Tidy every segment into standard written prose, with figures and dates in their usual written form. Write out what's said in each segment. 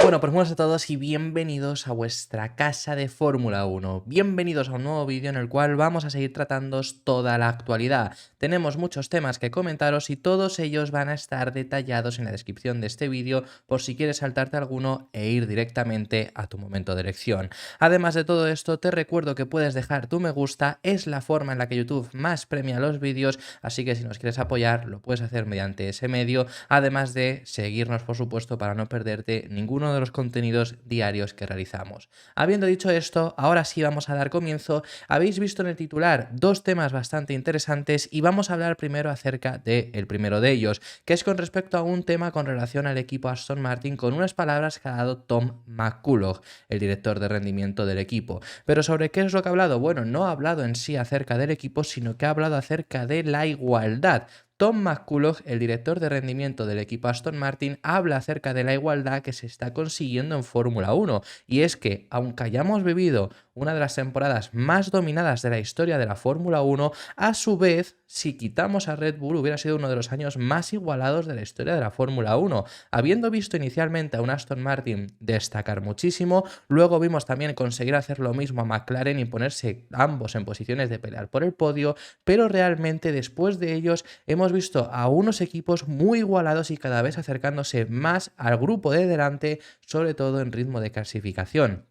Bueno, pues buenas a todos y bienvenidos a vuestra casa de Fórmula 1. Bienvenidos a un nuevo vídeo en el cual vamos a seguir tratando toda la actualidad. Tenemos muchos temas que comentaros y todos ellos van a estar detallados en la descripción de este vídeo por si quieres saltarte alguno e ir directamente a tu momento de elección. Además de todo esto, te recuerdo que puedes dejar tu me gusta, es la forma en la que YouTube más premia los vídeos, así que si nos quieres apoyar lo puedes hacer mediante ese medio, además de seguirnos por supuesto para no perderte ninguno de los contenidos diarios que realizamos. Habiendo dicho esto, ahora sí vamos a dar comienzo. Habéis visto en el titular dos temas bastante interesantes y vamos a hablar primero acerca del primero de ellos, que es con respecto a un tema con relación al equipo Aston Martin, con unas palabras que ha dado Tom McCulloch, el director de rendimiento del equipo. Pero ¿sobre qué es lo que ha hablado? Bueno, no ha hablado en sí acerca del equipo, sino que ha hablado acerca de la igualdad. Tom McCulloch, el director de rendimiento del equipo Aston Martin, habla acerca de la igualdad que se está consiguiendo en Fórmula 1. Y es que, aunque hayamos vivido una de las temporadas más dominadas de la historia de la Fórmula 1, a su vez, si quitamos a Red Bull, hubiera sido uno de los años más igualados de la historia de la Fórmula 1. Habiendo visto inicialmente a un Aston Martin destacar muchísimo, luego vimos también conseguir hacer lo mismo a McLaren y ponerse ambos en posiciones de pelear por el podio, pero realmente después de ellos hemos visto a unos equipos muy igualados y cada vez acercándose más al grupo de delante, sobre todo en ritmo de clasificación.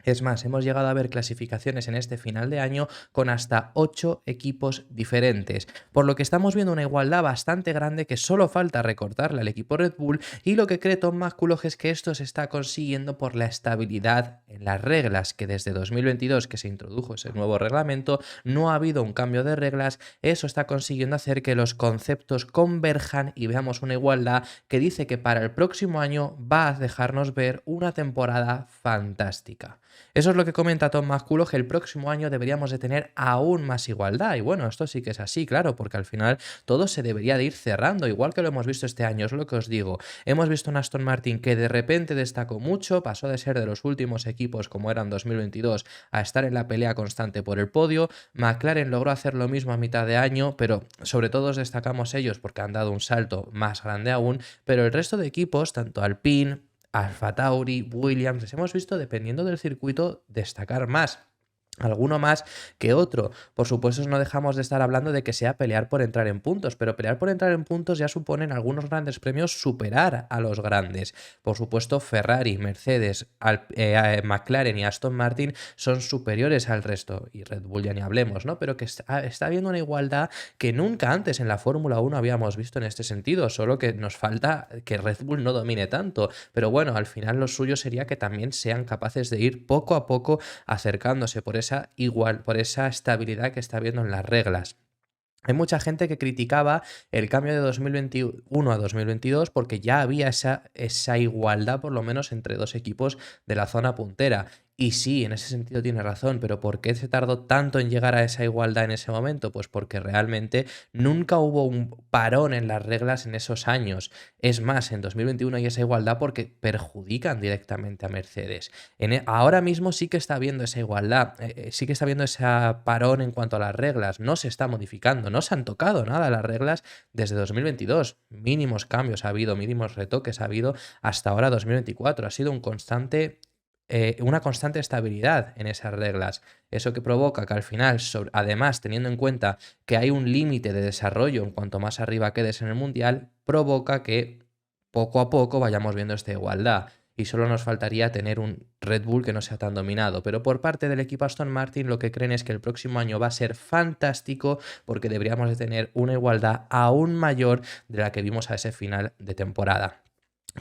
Es más, hemos llegado a ver clasificaciones en este final de año con hasta 8 equipos diferentes, por lo que estamos viendo una igualdad bastante grande que solo falta recortarle al equipo Red Bull, y lo que cree Tom McCulloch es que esto se está consiguiendo por la estabilidad en las reglas, que desde 2022 que se introdujo ese nuevo reglamento no ha habido un cambio de reglas. Eso está consiguiendo hacer que los conceptos converjan y veamos una igualdad que dice que para el próximo año va a dejarnos ver una temporada fantástica. Eso es lo que comenta Tom McCulloch, que el próximo año deberíamos de tener aún más igualdad. Y bueno, esto sí que es así, claro, porque al final todo se debería de ir cerrando, igual que lo hemos visto este año, es lo que os digo. Hemos visto un Aston Martin que de repente destacó mucho, pasó de ser de los últimos equipos como eran 2022 a estar en la pelea constante por el podio. McLaren logró hacer lo mismo a mitad de año, pero sobre todo destacamos ellos porque han dado un salto más grande aún, pero el resto de equipos, tanto Alpine, Alfa Tauri, Williams, les hemos visto, dependiendo del circuito, destacar más. Alguno más que otro. Por supuesto, no dejamos de estar hablando de que sea pelear por entrar en puntos, pero pelear por entrar en puntos ya supone en algunos grandes premios superar a los grandes. Por supuesto, Ferrari, Mercedes, McLaren y Aston Martin son superiores al resto, y Red Bull ya ni hablemos, ¿no? Pero que está habiendo una igualdad que nunca antes en la Fórmula 1 habíamos visto en este sentido, solo que nos falta que Red Bull no domine tanto. Pero bueno, al final lo suyo sería que también sean capaces de ir poco a poco acercándose por esa estabilidad que está habiendo en las reglas. Hay mucha gente que criticaba el cambio de 2021 a 2022 porque ya había esa igualdad, por lo menos entre dos equipos de la zona puntera. Y sí, en ese sentido tiene razón, pero ¿por qué se tardó tanto en llegar a esa igualdad en ese momento? Pues porque realmente nunca hubo un parón en las reglas en esos años. Es más, en 2021 hay esa igualdad porque perjudican directamente a Mercedes. Ahora mismo sí que está habiendo esa igualdad, sí que está habiendo ese parón en cuanto a las reglas, no se está modificando, no se han tocado nada las reglas desde 2022, mínimos cambios ha habido, mínimos retoques ha habido hasta ahora 2024, ha sido una constante estabilidad en esas reglas. Eso que provoca que al final, además teniendo en cuenta que hay un límite de desarrollo en cuanto más arriba quedes en el mundial, provoca que poco a poco vayamos viendo esta igualdad. Y solo nos faltaría tener un Red Bull que no sea tan dominado. Pero por parte del equipo Aston Martin lo que creen es que el próximo año va a ser fantástico porque deberíamos de tener una igualdad aún mayor de la que vimos a ese final de temporada.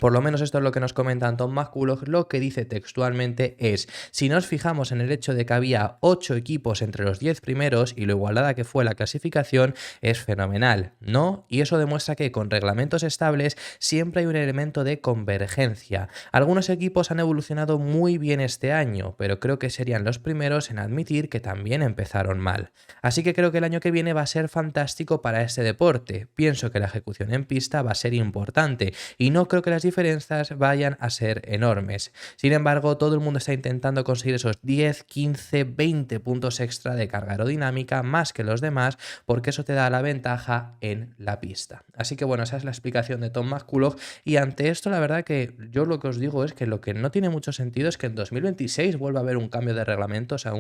Por lo menos esto es lo que nos comenta Tom McCulloch. Lo que dice textualmente es: si nos fijamos en el hecho de que había 8 equipos entre los 10 primeros y lo igualada que fue la clasificación, es fenomenal, ¿no? Y eso demuestra que con reglamentos estables siempre hay un elemento de convergencia. Algunos equipos han evolucionado muy bien este año, pero creo que serían los primeros en admitir que también empezaron mal. Así que creo que el año que viene va a ser fantástico para este deporte. Pienso que la ejecución en pista va a ser importante y no creo que la las diferencias vayan a ser enormes. Sin embargo, todo el mundo está intentando conseguir esos 10, 15, 20 puntos extra de carga aerodinámica más que los demás, porque eso te da la ventaja en la pista. Así que bueno, esa es la explicación de Tom McCulloch, y ante esto la verdad que yo lo que os digo es que lo que no tiene mucho sentido es que en 2026 vuelva a haber un cambio de reglamento, o sea,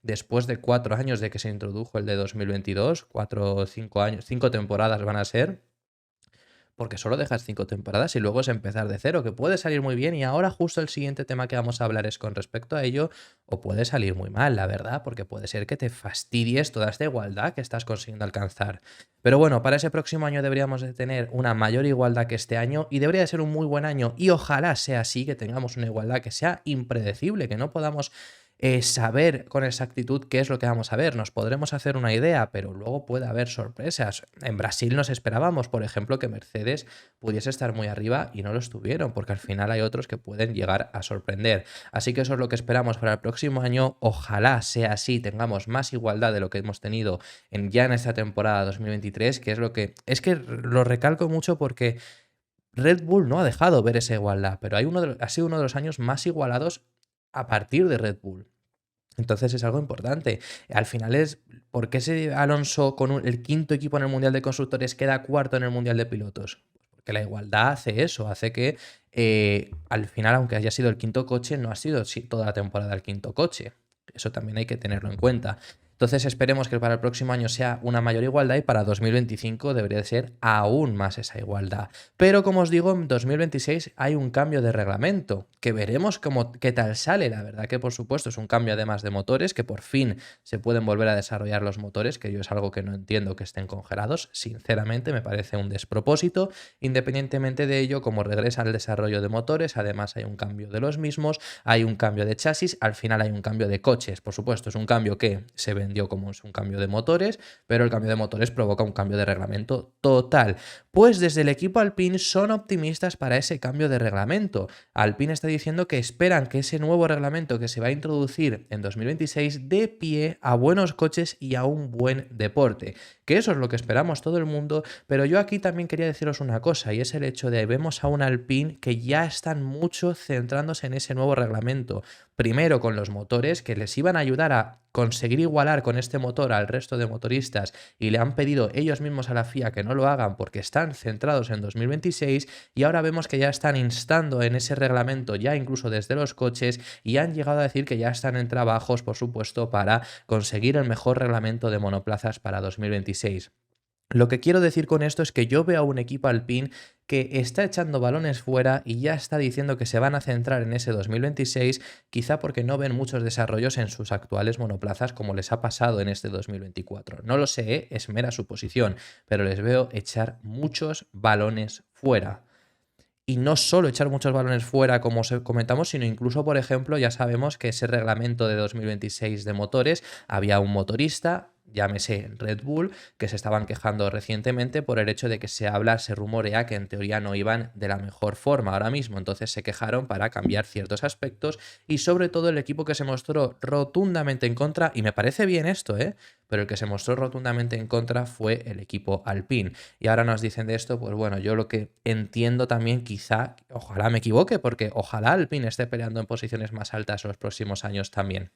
después de 4 años de que se introdujo el de 2022, 4 o 5 años, 5 temporadas van a ser, porque solo dejas 5 temporadas y luego es empezar de cero, que puede salir muy bien, y ahora justo el siguiente tema que vamos a hablar es con respecto a ello, o puede salir muy mal, la verdad, porque puede ser que te fastidies toda esta igualdad que estás consiguiendo alcanzar. Pero bueno, para ese próximo año deberíamos de tener una mayor igualdad que este año, y debería de ser un muy buen año, y ojalá sea así, que tengamos una igualdad que sea impredecible, que no podamos saber con exactitud qué es lo que vamos a ver. Nos podremos hacer una idea, pero luego puede haber sorpresas. En Brasil nos esperábamos, por ejemplo, que Mercedes pudiese estar muy arriba y no lo estuvieron, porque al final hay otros que pueden llegar a sorprender. Así que eso es lo que esperamos para el próximo año. Ojalá sea así, tengamos más igualdad de lo que hemos tenido ya en esta temporada 2023, que es lo que... Es que lo recalco mucho porque Red Bull no ha dejado ver esa igualdad, pero ha sido uno de los años más igualados a partir de Red Bull. Entonces es algo importante. Al final es, ¿por qué ese Alonso con el quinto equipo en el Mundial de Constructores queda cuarto en el Mundial de Pilotos? Porque la igualdad hace eso, hace que al final, aunque haya sido el quinto coche, no ha sido toda la temporada el quinto coche. Eso también hay que tenerlo en cuenta. Entonces esperemos que para el próximo año sea una mayor igualdad, y para 2025 debería de ser aún más esa igualdad. Pero como os digo, en 2026 hay un cambio de reglamento, que veremos qué tal sale. La verdad que por supuesto es un cambio además de motores, que por fin se pueden volver a desarrollar los motores, que yo es algo que no entiendo que estén congelados. Sinceramente me parece un despropósito. Independientemente de ello, como regresa el desarrollo de motores, además hay un cambio de los mismos, hay un cambio de chasis, al final hay un cambio de coches. Por supuesto, es un cambio que se vendió como es un cambio de motores, pero el cambio de motores provoca un cambio de reglamento total. Pues desde el equipo Alpine son optimistas para ese cambio de reglamento. Alpine está diciendo que esperan que ese nuevo reglamento que se va a introducir en 2026 dé pie a buenos coches y a un buen deporte. Que eso es lo que esperamos todo el mundo, pero yo aquí también quería deciros una cosa, y es el hecho de vemos a un Alpine que ya están mucho centrándose en ese nuevo reglamento. Primero con los motores, que les iban a ayudar a conseguir igualar con este motor al resto de motoristas, y le han pedido ellos mismos a la FIA que no lo hagan porque están centrados en 2026, y ahora vemos que ya están instando en ese reglamento ya incluso desde los coches, y han llegado a decir que ya están en trabajos, por supuesto, para conseguir el mejor reglamento de monoplazas para 2026. Lo que quiero decir con esto es que yo veo a un equipo Alpine que está echando balones fuera y ya está diciendo que se van a centrar en ese 2026, quizá porque no ven muchos desarrollos en sus actuales monoplazas como les ha pasado en este 2024. No lo sé, es mera suposición, pero les veo echar muchos balones fuera. Y no solo echar muchos balones fuera, como os comentamos, sino incluso, por ejemplo, ya sabemos que ese reglamento de 2026 de motores, había un motorista, llámese Red Bull, que se estaban quejando recientemente por el hecho de que se rumorea que en teoría no iban de la mejor forma ahora mismo. Entonces se quejaron para cambiar ciertos aspectos, y sobre todo el equipo que se mostró rotundamente en contra, y me parece bien esto, pero el que se mostró rotundamente en contra fue el equipo Alpine. Y ahora nos dicen de esto, pues bueno, yo lo que entiendo también, quizá, ojalá me equivoque, porque ojalá Alpine esté peleando en posiciones más altas los próximos años también.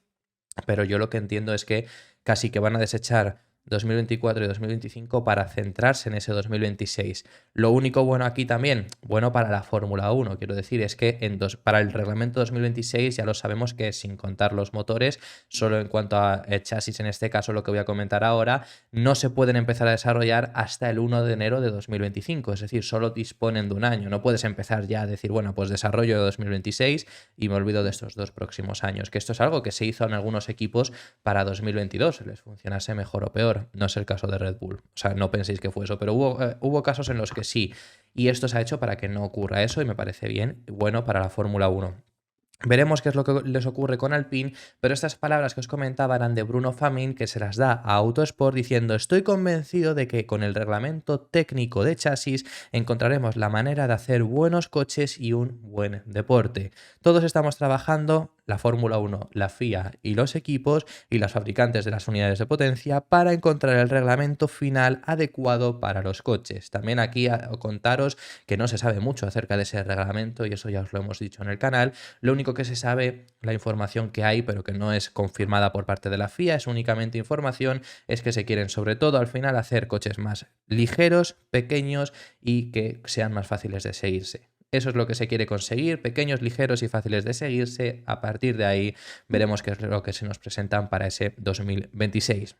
Pero yo lo que entiendo es que casi que van a desechar 2024 y 2025 para centrarse en ese 2026. Lo único bueno aquí también, bueno para la Fórmula 1, quiero decir, es que para el reglamento 2026 ya lo sabemos que sin contar los motores, solo en cuanto a chasis, en este caso lo que voy a comentar ahora, no se pueden empezar a desarrollar hasta el 1 de enero de 2025, es decir, solo disponen de un año. No puedes empezar ya a decir, bueno, pues desarrollo de 2026 y me olvido de estos 2 próximos años, que esto es algo que se hizo en algunos equipos para 2022, les funcionase mejor o peor. No es el caso de Red Bull, o sea, no penséis que fue eso, pero hubo casos en los que sí, y esto se ha hecho para que no ocurra eso, y me parece bien, bueno para la Fórmula 1. Veremos qué es lo que les ocurre con Alpine, pero estas palabras que os comentaba eran de Bruno Famin, que se las da a Autosport diciendo: estoy convencido de que con el reglamento técnico de chasis encontraremos la manera de hacer buenos coches y un buen deporte. Todos estamos trabajando la Fórmula 1, la FIA y los equipos y los fabricantes de las unidades de potencia para encontrar el reglamento final adecuado para los coches. También aquí contaros que no se sabe mucho acerca de ese reglamento y eso ya os lo hemos dicho en el canal. Lo único que se sabe, la información que hay, pero que no es confirmada por parte de la FIA, es únicamente información, es que se quieren sobre todo al final hacer coches más ligeros, pequeños y que sean más fáciles de seguirse. Eso es lo que se quiere conseguir, pequeños, ligeros y fáciles de seguirse. A partir de ahí veremos qué es lo que se nos presentan para ese 2026.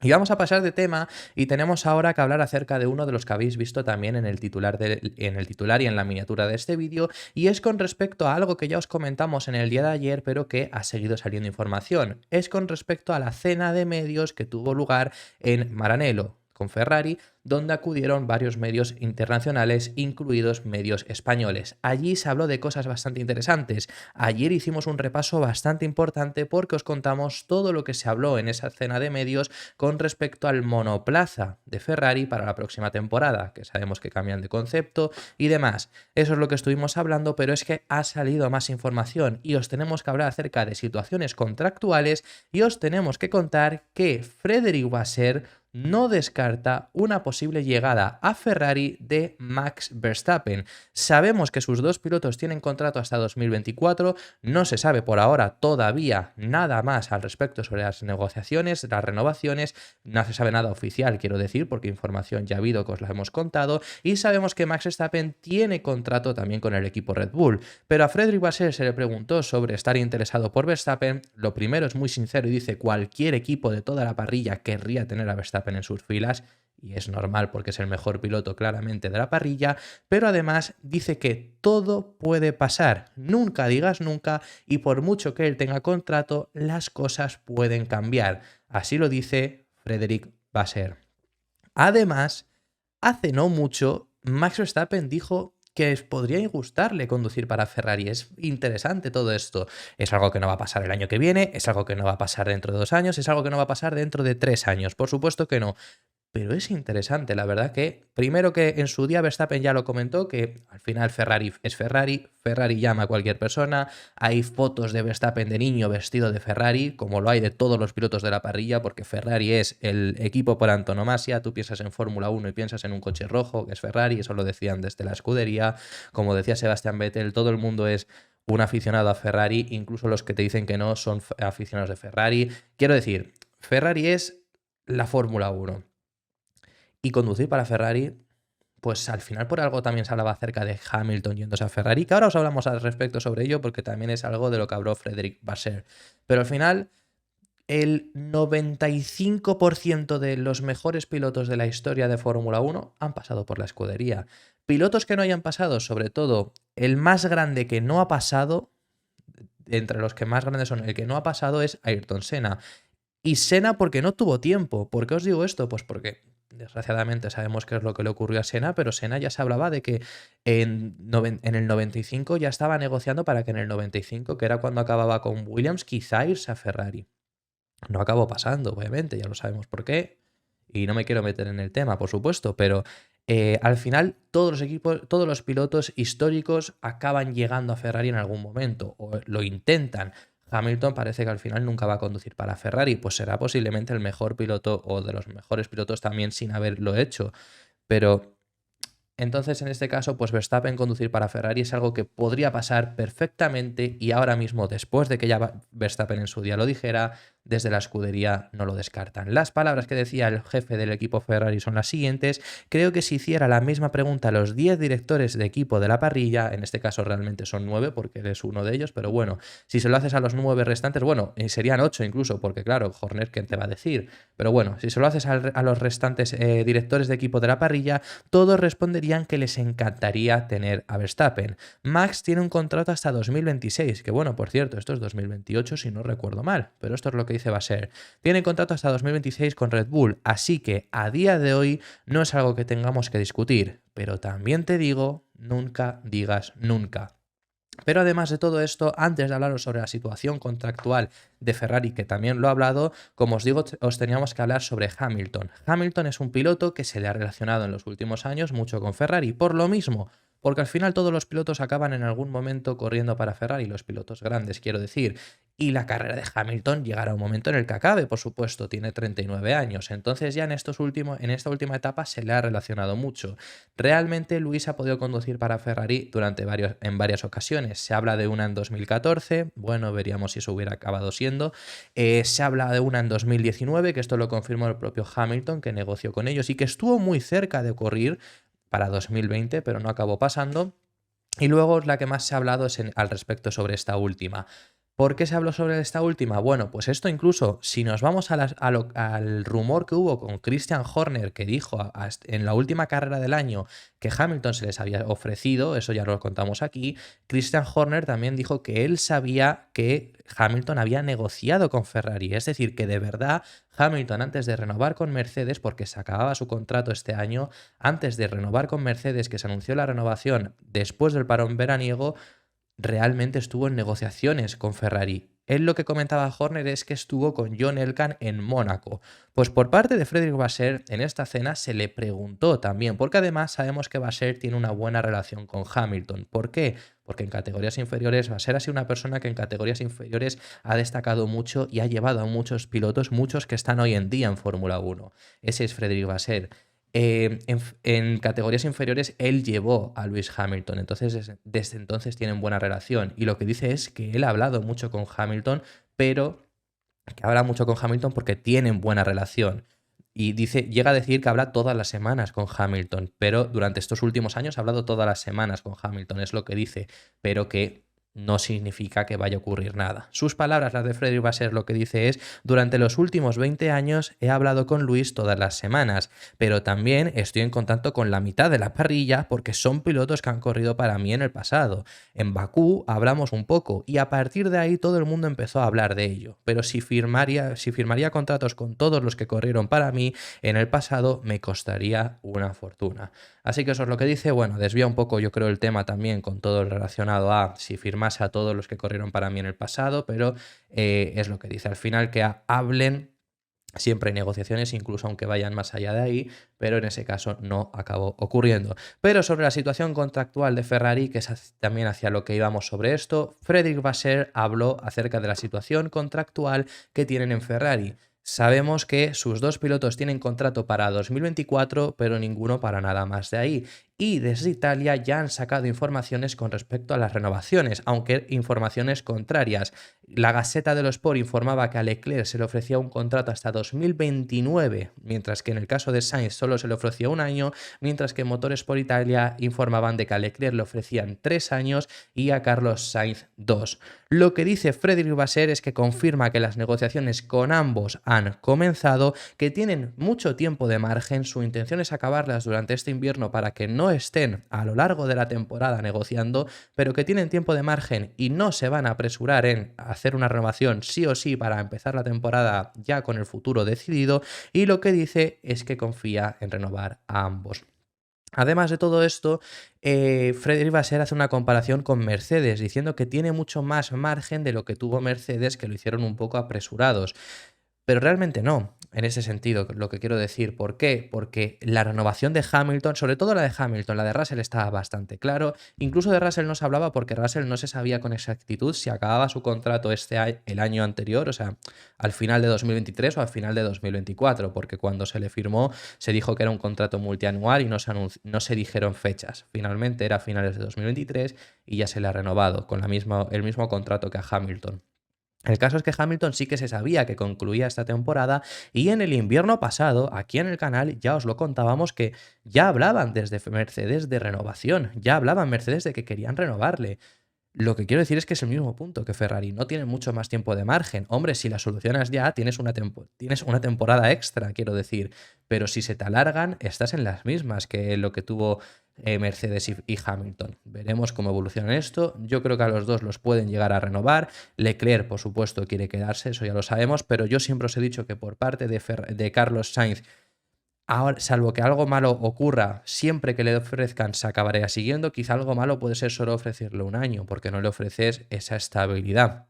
Y vamos a pasar de tema y tenemos ahora que hablar acerca de uno de los que habéis visto también en el titular, y en la miniatura de este vídeo, y es con respecto a algo que ya os comentamos en el día de ayer, pero que ha seguido saliendo información. Es con respecto a la cena de medios que tuvo lugar en Maranello con Ferrari, donde acudieron varios medios internacionales, incluidos medios españoles. Allí se habló de cosas bastante interesantes. Ayer hicimos un repaso bastante importante porque os contamos todo lo que se habló en esa cena de medios con respecto al monoplaza de Ferrari para la próxima temporada, que sabemos que cambian de concepto y demás. Eso es lo que estuvimos hablando, pero es que ha salido más información y os tenemos que hablar acerca de situaciones contractuales y os tenemos que contar que Frédéric Vasseur no descarta una posible llegada a Ferrari de Max Verstappen. Sabemos que sus dos pilotos tienen contrato hasta 2024, no se sabe por ahora todavía nada más al respecto sobre las negociaciones, las renovaciones, no se sabe nada oficial, quiero decir, porque información ya ha habido que os la hemos contado, y sabemos que Max Verstappen tiene contrato también con el equipo Red Bull, pero a Frédéric Vasseur se le preguntó sobre estar interesado por Verstappen. Lo primero es muy sincero y dice cualquier equipo de toda la parrilla querría tener a Verstappen en sus filas, y es normal porque es el mejor piloto claramente de la parrilla, pero además dice que todo puede pasar, nunca digas nunca, y por mucho que él tenga contrato, las cosas pueden cambiar. Así lo dice Frédéric Vasseur. Además, hace no mucho, Max Verstappen dijo que podría gustarle conducir para Ferrari. Es interesante todo esto. Es algo que no va a pasar el año que viene, es algo que no va a pasar dentro de 2 años, es algo que no va a pasar dentro de 3 años. Por supuesto que no. Pero es interesante, la verdad que, primero que en su día Verstappen ya lo comentó, que al final Ferrari es Ferrari, Ferrari llama a cualquier persona, hay fotos de Verstappen de niño vestido de Ferrari, como lo hay de todos los pilotos de la parrilla, porque Ferrari es el equipo por antonomasia. Tú piensas en Fórmula 1 y piensas en un coche rojo, que es Ferrari, eso lo decían desde la escudería, como decía Sebastián Vettel, todo el mundo es un aficionado a Ferrari, incluso los que te dicen que no son aficionados de Ferrari. Quiero decir, Ferrari es la Fórmula 1. Y conducir para Ferrari, pues al final por algo también se hablaba acerca de Hamilton yéndose a Ferrari, que ahora os hablamos al respecto sobre ello porque también es algo de lo que habló Frédéric Vasseur. Pero al final, el 95% de los mejores pilotos de la historia de Fórmula 1 han pasado por la escudería. Pilotos que no hayan pasado, sobre todo el más grande que no ha pasado, entre los que más grandes son, el que no ha pasado es Ayrton Senna. Y Senna porque no tuvo tiempo. ¿Por qué os digo esto? Pues porque desgraciadamente sabemos qué es lo que le ocurrió a Senna, pero Senna ya se hablaba de que en el 95 ya estaba negociando para que en el 95, que era cuando acababa con Williams, quizá irse a Ferrari. No acabó pasando, obviamente, ya lo sabemos por qué. Y no me quiero meter en el tema, por supuesto, pero al final todos los equipos, todos los pilotos históricos acaban llegando a Ferrari en algún momento, o lo intentan. Hamilton parece que al final nunca va a conducir para Ferrari, pues será posiblemente el mejor piloto o de los mejores pilotos también sin haberlo hecho. Pero entonces en este caso, pues Verstappen conducir para Ferrari es algo que podría pasar perfectamente y ahora mismo, después de que ya Verstappen en su día lo dijera, desde la escudería no lo descartan. Las palabras que decía el jefe del equipo Ferrari son las siguientes: creo que si hiciera la misma pregunta a los 10 directores de equipo de la parrilla, en este caso realmente son 9 porque él es uno de ellos, pero bueno, si se lo haces a los 9 restantes, bueno, serían 8 incluso, porque claro, Horner, ¿qué te va a decir? Pero bueno, si se lo haces a los restantes directores de equipo de la parrilla, todos responderían que les encantaría tener a Verstappen. Max tiene un contrato hasta 2026, que bueno, por cierto, esto es 2028 si no recuerdo mal, pero esto es lo que dice Vasseur. Tiene contrato hasta 2026 con Red Bull, así que a día de hoy no es algo que tengamos que discutir, pero también te digo, nunca digas nunca. Pero además de todo esto, antes de hablaros sobre la situación contractual de Ferrari, que también lo he hablado, como os digo, os teníamos que hablar sobre Hamilton. Hamilton es un piloto que se le ha relacionado en los últimos años mucho con Ferrari, por lo mismo, porque al final todos los pilotos acaban en algún momento corriendo para Ferrari, los pilotos grandes, quiero decir. Y la carrera de Hamilton llegará un momento en el que acabe, por supuesto, tiene 39 años. Entonces ya en esta última etapa se le ha relacionado mucho. Realmente Luis ha podido conducir para Ferrari en varias ocasiones. Se habla de una en 2014, bueno, veríamos si eso hubiera acabado siendo. Se habla de una en 2019, que esto lo confirmó el propio Hamilton, que negoció con ellos y que estuvo muy cerca de ocurrir para 2020, pero no acabó pasando. Y luego la que más se ha hablado es al respecto sobre esta última. ¿Por qué se habló sobre esta última? Bueno, pues esto incluso, si nos vamos al rumor que hubo con Christian Horner, que dijo en la última carrera del año que Hamilton se les había ofrecido, eso ya lo contamos aquí, Christian Horner también dijo que él sabía que Hamilton había negociado con Ferrari, es decir, que de verdad Hamilton antes de renovar con Mercedes, porque se acababa su contrato este año, antes de renovar con Mercedes, que se anunció la renovación después del parón veraniego, realmente estuvo en negociaciones con Ferrari. Él lo que comentaba Horner es que estuvo con John Elkann en Mónaco. Pues por parte de Frédéric Vasseur en esta cena se le preguntó también, porque además sabemos que Vasseur tiene una buena relación con Hamilton. ¿Por qué? Porque en categorías inferiores Vasseur ha sido una persona que en categorías inferiores ha destacado mucho y ha llevado a muchos pilotos, muchos que están hoy en día en Fórmula 1. Ese es Frédéric Vasseur. En categorías inferiores él llevó a Lewis Hamilton, entonces desde entonces tienen buena relación y lo que dice es que él ha hablado mucho con Hamilton, pero que habla mucho con Hamilton porque tienen buena relación. Y dice, llega a decir que habla todas las semanas con Hamilton, pero durante estos últimos años ha hablado todas las semanas con Hamilton, es lo que dice, pero que no significa que vaya a ocurrir nada. Sus palabras, las de Frédéric Vasseur, lo que dice es: durante los últimos 20 años he hablado con Luis todas las semanas, pero también estoy en contacto con la mitad de la parrilla porque son pilotos que han corrido para mí en el pasado. En Bakú hablamos un poco y a partir de ahí todo el mundo empezó a hablar de ello, pero si firmaría contratos con todos los que corrieron para mí en el pasado me costaría una fortuna. Así que eso es lo que dice. Bueno, desvía un poco yo creo el tema también con todo el relacionado a si firmase a todos los que corrieron para mí en el pasado, pero es lo que dice. Al final que hablen, siempre hay negociaciones, incluso aunque vayan más allá de ahí, pero en ese caso no acabó ocurriendo. Pero sobre la situación contractual de Ferrari, que es también hacia lo que íbamos sobre esto, Frédéric Vasseur habló acerca de la situación contractual que tienen en Ferrari. Sabemos que sus dos pilotos tienen contrato para 2024, pero ninguno para nada más de ahí. Y desde Italia ya han sacado informaciones con respecto a las renovaciones, aunque informaciones contrarias. La Gazzetta dello Sport informaba que a Leclerc se le ofrecía un contrato hasta 2029, mientras que en el caso de Sainz solo se le ofrecía un año, mientras que Motorsport Italia informaban de que a Leclerc le ofrecían 3 años y a Carlos Sainz 2. Lo que dice Frédéric Vasseur es que confirma que las negociaciones con ambos han comenzado, que tienen mucho tiempo de margen, su intención es acabarlas durante este invierno para que no estén a lo largo de la temporada negociando, pero que tienen tiempo de margen y no se van a apresurar en hacer una renovación sí o sí para empezar la temporada ya con el futuro decidido, y lo que dice es que confía en renovar a ambos. Además de todo esto, Frédéric Vasseur hace una comparación con Mercedes, diciendo que tiene mucho más margen de lo que tuvo Mercedes, que lo hicieron un poco apresurados. Pero realmente no, en ese sentido, lo que quiero decir. ¿Por qué? Porque la renovación de Hamilton, sobre todo la de Hamilton, la de Russell estaba bastante claro. Incluso de Russell no se hablaba porque Russell no se sabía con exactitud si acababa su contrato el año anterior, o sea, al final de 2023 o al final de 2024, porque cuando se le firmó se dijo que era un contrato multianual y no se dijeron fechas. Finalmente era a finales de 2023 y ya se le ha renovado con el mismo contrato que a Hamilton. El caso es que Hamilton sí que se sabía que concluía esta temporada y en el invierno pasado, aquí en el canal, ya os lo contábamos que ya hablaban desde Mercedes de renovación, ya hablaban Mercedes de que querían renovarle. Lo que quiero decir es que es el mismo punto que Ferrari, no tiene mucho más tiempo de margen. Hombre, si la solucionas ya, tienes una temporada extra, quiero decir, pero si se te alargan, estás en las mismas que lo que tuvo Mercedes y Hamilton. Veremos cómo evoluciona esto. Yo creo que a los dos los pueden llegar a renovar. Leclerc, por supuesto, quiere quedarse, eso ya lo sabemos, pero yo siempre os he dicho que por parte de Carlos Sainz, ahora, salvo que algo malo ocurra, siempre que le ofrezcan se acabaría siguiendo. Quizá algo malo puede ser solo ofrecerle un año, porque no le ofreces esa estabilidad.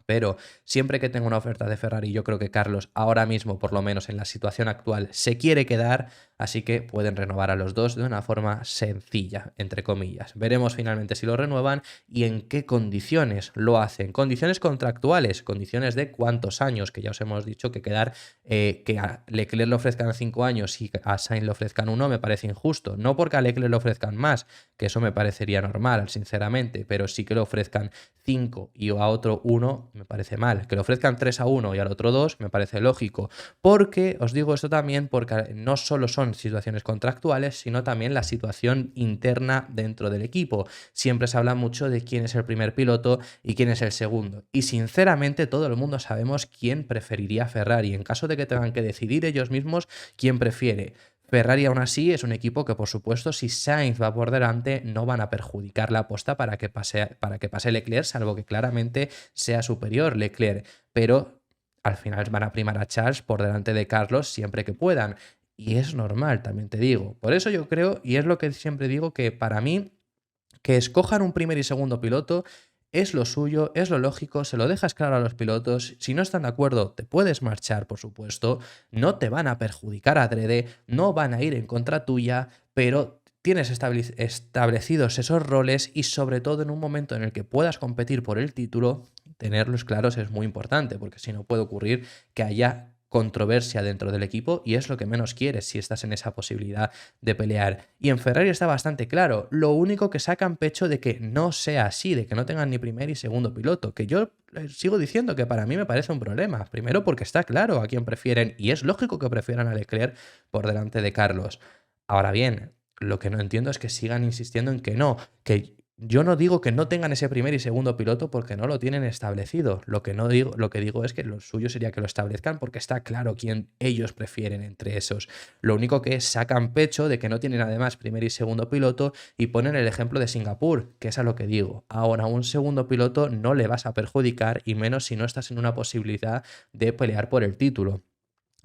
Pero siempre que tenga una oferta de Ferrari, yo creo que Carlos ahora mismo, por lo menos en la situación actual, se quiere quedar, así que pueden renovar a los dos de una forma sencilla, entre comillas. Veremos finalmente si lo renuevan y en qué condiciones lo hacen. Condiciones contractuales, condiciones de cuántos años, que ya os hemos dicho que que a Leclerc le ofrezcan 5 años y a Sainz le ofrezcan 1 me parece injusto. No porque a Leclerc le ofrezcan más, que eso me parecería normal, sinceramente, pero sí que le ofrezcan 5 y a otro 1 me parece mal. Que le ofrezcan 3 a uno y al otro 2 me parece lógico. Porque, os digo esto también, porque no solo son situaciones contractuales, sino también la situación interna dentro del equipo. Siempre se habla mucho de quién es el primer piloto y quién es el segundo. Y sinceramente todo el mundo sabemos quién preferiría Ferrari. En caso de que tengan que decidir ellos mismos quién prefiere. Ferrari aún así es un equipo que, por supuesto, si Sainz va por delante, no van a perjudicar la apuesta para que pase Leclerc, salvo que claramente sea superior Leclerc. Pero al final van a primar a Charles por delante de Carlos siempre que puedan. Y es normal, también te digo. Por eso yo creo, y es lo que siempre digo, que para mí, que escojan un primer y segundo piloto es lo suyo, es lo lógico, se lo dejas claro a los pilotos. Si no están de acuerdo, te puedes marchar, por supuesto. No te van a perjudicar adrede, no van a ir en contra tuya, pero tienes establecidos esos roles y sobre todo en un momento en el que puedas competir por el título, tenerlos claros es muy importante, porque si no puede ocurrir que haya controversia dentro del equipo y es lo que menos quieres si estás en esa posibilidad de pelear. Y en Ferrari está bastante claro, lo único que sacan pecho de que no sea así, de que no tengan ni primer y segundo piloto, que yo sigo diciendo que para mí me parece un problema. Primero porque está claro a quién prefieren y es lógico que prefieran a Leclerc por delante de Carlos. Ahora bien, lo que no entiendo es que sigan insistiendo en que no, que yo no digo que no tengan ese primer y segundo piloto porque no lo tienen establecido. Lo que digo es que lo suyo sería que lo establezcan porque está claro quién ellos prefieren entre esos. Lo único que es sacan pecho de que no tienen además primer y segundo piloto y ponen el ejemplo de Singapur, que es a lo que digo. Ahora, un segundo piloto no le vas a perjudicar y menos si no estás en una posibilidad de pelear por el título.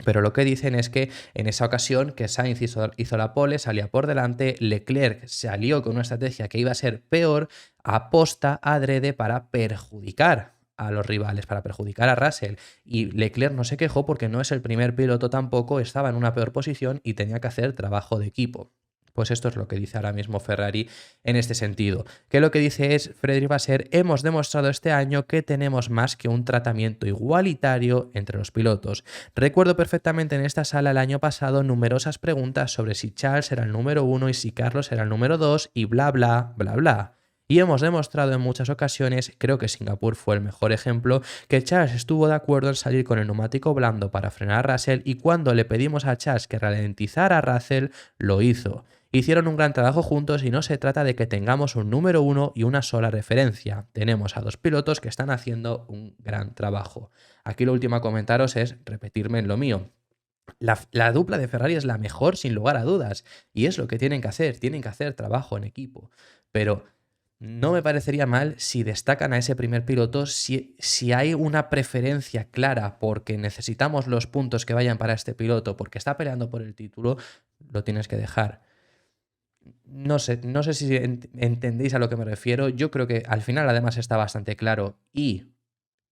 Pero lo que dicen es que en esa ocasión que Sainz hizo la pole, salía por delante, Leclerc se alió con una estrategia que iba a ser peor, aposta adrede para perjudicar a los rivales, para perjudicar a Russell. Y Leclerc no se quejó porque no es el primer piloto tampoco, estaba en una peor posición y tenía que hacer trabajo de equipo. Pues esto es lo que dice ahora mismo Ferrari en este sentido. Que lo que dice es, Frederic Vasseur, hemos demostrado este año que tenemos más que un tratamiento igualitario entre los pilotos. Recuerdo perfectamente en esta sala el año pasado numerosas preguntas sobre si Charles era el número 1 y si Carlos era el número 2 y bla bla bla bla. Y hemos demostrado en muchas ocasiones, creo que Singapur fue el mejor ejemplo, que Charles estuvo de acuerdo en salir con el neumático blando para frenar a Russell y cuando le pedimos a Charles que ralentizara a Russell, lo hizo. Hicieron un gran trabajo juntos y no se trata de que tengamos un número 1 y una sola referencia. Tenemos a dos pilotos que están haciendo un gran trabajo. Aquí lo último a comentaros es repetirme en lo mío. La dupla de Ferrari es la mejor sin lugar a dudas y es lo que tienen que hacer trabajo en equipo. Pero no me parecería mal si destacan a ese primer piloto, si hay una preferencia clara porque necesitamos los puntos que vayan para este piloto, porque está peleando por el título, lo tienes que dejar. No sé si entendéis a lo que me refiero. Yo creo que al final además está bastante claro y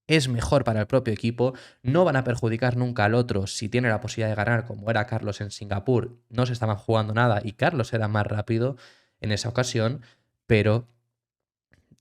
es mejor para el propio equipo. No van a perjudicar nunca al otro si tiene la posibilidad de ganar, como era Carlos en Singapur. No se estaban jugando nada y Carlos era más rápido en esa ocasión, pero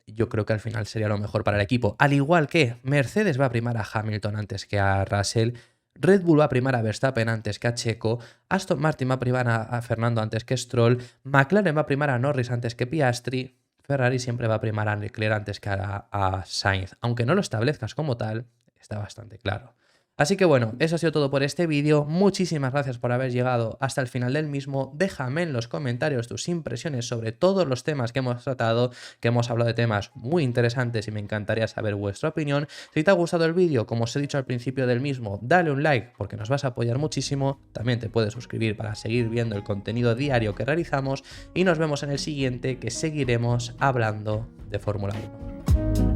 yo creo que al final sería lo mejor para el equipo. Al igual que Mercedes va a primar a Hamilton antes que a Russell, Red Bull va a primar a Verstappen antes que a Checo, Aston Martin va a primar a Fernando antes que Stroll, McLaren va a primar a Norris antes que Piastri, Ferrari siempre va a primar a Leclerc antes que a Sainz. Aunque no lo establezcas como tal, está bastante claro. Así que bueno, eso ha sido todo por este vídeo. Muchísimas gracias por haber llegado hasta el final del mismo. Déjame en los comentarios tus impresiones sobre todos los temas que hemos tratado, que hemos hablado de temas muy interesantes y me encantaría saber vuestra opinión. Si te ha gustado el vídeo, como os he dicho al principio del mismo, dale un like porque nos vas a apoyar muchísimo. También te puedes suscribir para seguir viendo el contenido diario que realizamos y nos vemos en el siguiente, que seguiremos hablando de Fórmula 1.